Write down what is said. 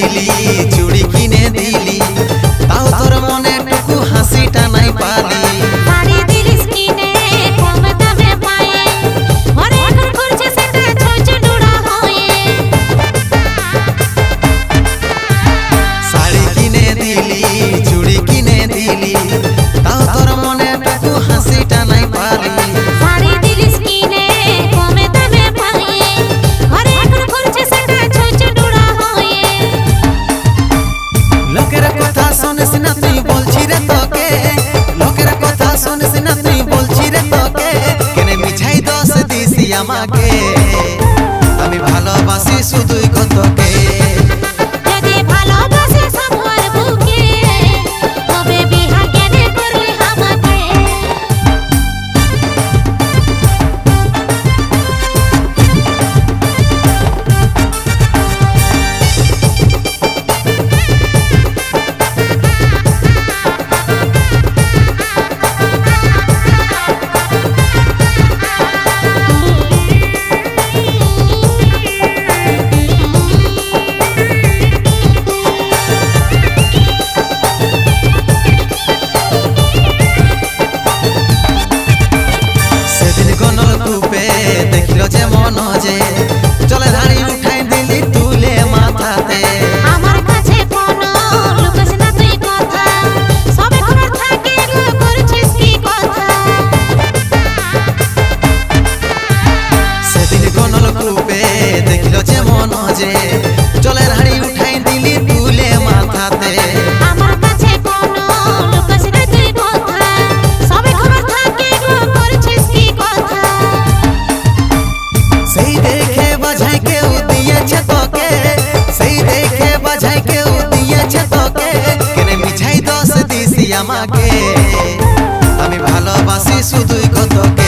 দিলি চুড়ি কিনে দিলি তাও তোর মনে টুকু হাসিটা নাই পালি শাড়ি দিলিস কিনে কম দামে পায়ে ওরে এখন করছে সেটা ছোট ডুড়া হয়ে শাড়ি কিনে দিলি চুড়ি কিনে দিলি তাও তোর মনে টুকু হাসিটা নাই পালি শাড়ি দিলিস কিনে কম দামে পায়ে ওরে এখন করছে সেটা ছোট ডুড়া হয়ে লোকের কথা শুনিস না তুই বলছি রে তোকে লোকের কথা শুনিস না তুই বলছি রে তোকে কেনে মিছাই দোষ দিছি আমাকে আমি ভালোবাসি শুধুই তোকে যদি ভালোবাসিস আমার বুকে তবে বিহা কেনে করলি আমাকে देखलो जे मन जे चले धाड़ी उठाई दिली तुले माथाते আমার কাছে কোনো লুকাস না তুই কথা সবে খবর থাকে গো করছিস কি কথা সেদিন গনল কূপে দেখলো যে মন যে চলে ধাড়ি উঠাই দিলি তুলে মাথাতে আমার কাছে কোনো লুকাস না তুই কথা সবে খবর থাকে গো করছিস কি কথা সেই দেখে বাজাই কেউ দিয়েছে তোকে সেই দেখে বাজাই কেউ দিয়েছে তোকে কেনে মিছাই দোষ দিছি আমাকে আমি ভালোবাসি শুধুই তোকে